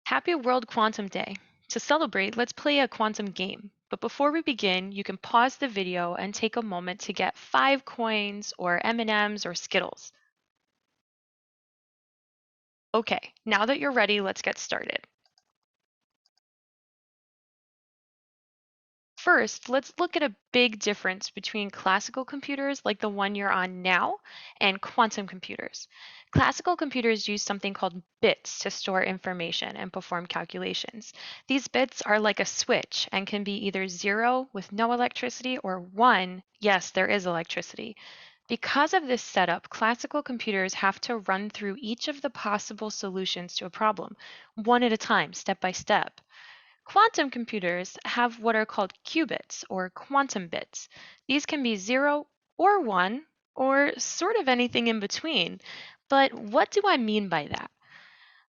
Happy World Quantum Day! To celebrate, let's play a quantum game. But before we begin, you can pause the video and take a moment to get 5 coins or M&Ms or Skittles. Okay, now that you're ready, let's get started. First, let's look at a big difference between classical computers like the one you're on now and quantum computers. Classical computers use something called bits to store information and perform calculations. These bits are like a switch and can be either 0 with no electricity or 1, yes, there is electricity. Because of this setup, classical computers have to run through each of the possible solutions to a problem, one at a time, step by step. Quantum computers have what are called qubits or quantum bits. These can be 0 or 1 or sort of anything in between. But what do I mean by that?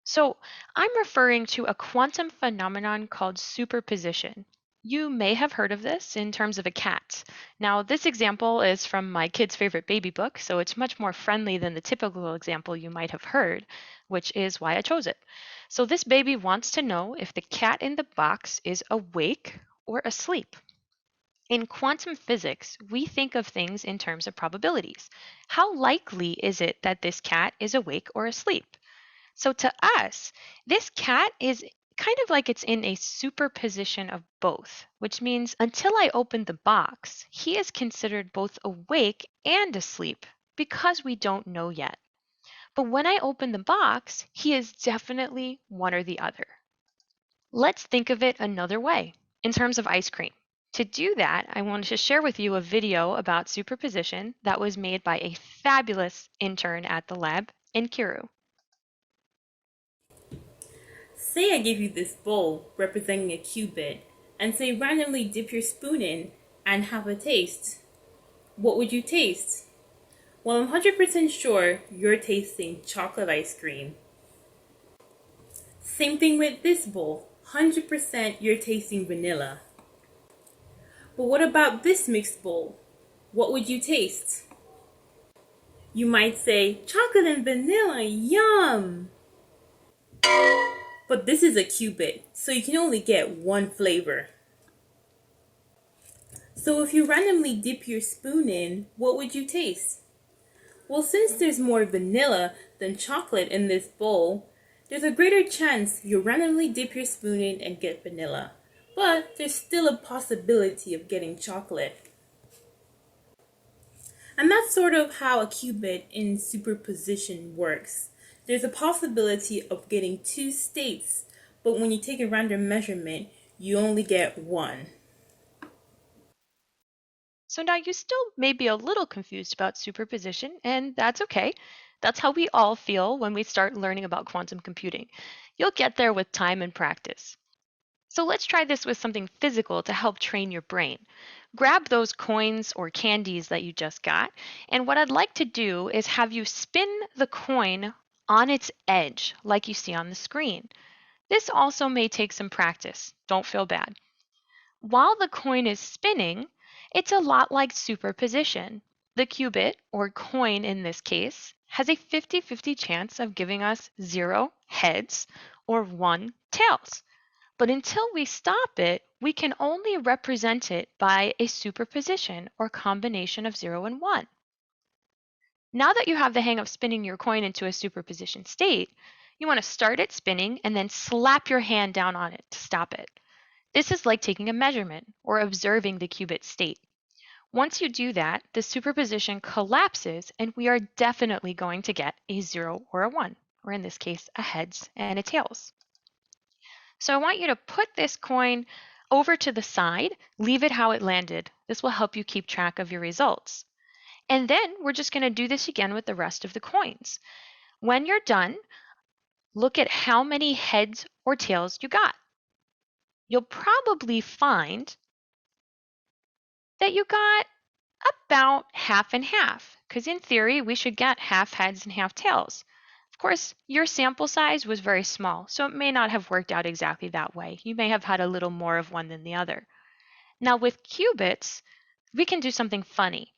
So I'm referring to a quantum phenomenon called superposition. You may have heard of this in terms of a cat. Now, this example is from my kid's favorite baby book, so it's much more friendly than the typical example you might have heard, which is why I chose it. So this baby wants to know if the cat in the box is awake or asleep. In quantum physics, we think of things in terms of probabilities. How likely is it that this cat is awake or asleep? So to us, this cat is kind of like it's in a superposition of both, which means until I open the box, he is considered both awake and asleep because we don't know yet. But when I open the box, he is definitely one or the other. Let's think of it another way, in terms of ice cream. To do that, I wanted to share with you a video about superposition that was made by a fabulous intern at the lab in Kiru. Say I give you this bowl representing a qubit and say randomly dip your spoon in and have a taste. What would you taste? Well, I'm 100% sure you're tasting chocolate ice cream. Same thing with this bowl. 100% you're tasting vanilla. But what about this mixed bowl? What would you taste? You might say chocolate and vanilla, yum! But this is a qubit, so you can only get one flavor. So if you randomly dip your spoon in, what would you taste? Well, since there's more vanilla than chocolate in this bowl, there's a greater chance you'll randomly dip your spoon in and get vanilla. But there's still a possibility of getting chocolate. And that's sort of how a qubit in superposition works. There's a possibility of getting two states, but when you take a random measurement, you only get one. So now you still may be a little confused about superposition, and that's okay. That's how we all feel when we start learning about quantum computing. You'll get there with time and practice. So let's try this with something physical to help train your brain. Grab those coins or candies that you just got, and what I'd like to do is have you spin the coin on its edge, like you see on the screen. This also may take some practice. Don't feel bad. While the coin is spinning, it's a lot like superposition. The qubit, or coin in this case, has a 50-50 chance of giving us 0 heads or 1 tails. But until we stop it, we can only represent it by a superposition or combination of 0 and 1. Now that you have the hang of spinning your coin into a superposition state, you want to start it spinning and then slap your hand down on it to stop it. This is like taking a measurement or observing the qubit state. Once you do that, the superposition collapses and we are definitely going to get a 0 or a 1, or in this case, a heads and a tails. So I want you to put this coin over to the side, leave it how it landed. This will help you keep track of your results. And then we're just going to do this again with the rest of the coins. When you're done, look at how many heads or tails you got. You'll probably find that you got about half and half, because in theory, we should get half heads and half tails. Of course, your sample size was very small, so it may not have worked out exactly that way. You may have had a little more of one than the other. Now with qubits, we can do something funny.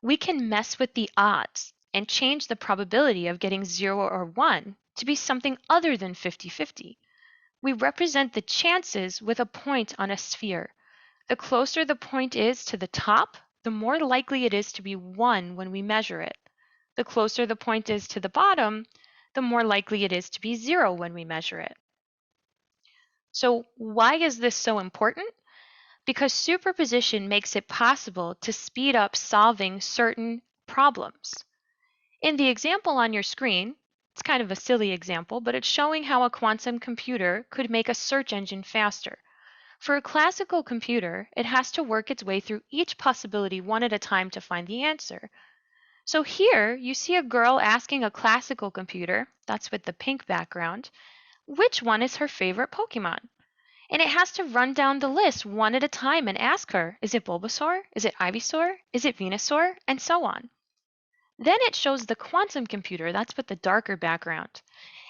We can mess with the odds and change the probability of getting 0 or 1 to be something other than 50-50. We represent the chances with a point on a sphere. The closer the point is to the top, the more likely it is to be 1 when we measure it. The closer the point is to the bottom, the more likely it is to be 0 when we measure it. So why is this so important? Because superposition makes it possible to speed up solving certain problems. In the example on your screen, it's kind of a silly example, but it's showing how a quantum computer could make a search engine faster. For a classical computer, it has to work its way through each possibility one at a time to find the answer. So here, you see a girl asking a classical computer, that's with the pink background, which one is her favorite Pokemon? And it has to run down the list one at a time and ask her, is it Bulbasaur? Is it Ivysaur? Is it Venusaur? And so on. Then it shows the quantum computer, that's with the darker background.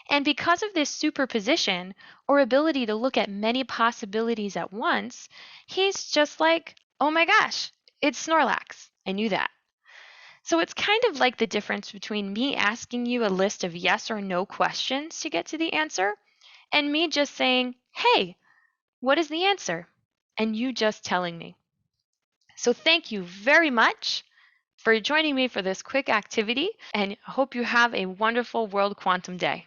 And because of this superposition, or ability to look at many possibilities at once, he's just like, oh my gosh, it's Snorlax. I knew that. So it's kind of like the difference between me asking you a list of yes or no questions to get to the answer, and me just saying, hey, what is the answer? And you just telling me. So thank you very much for joining me for this quick activity, and I hope you have a wonderful World Quantum Day.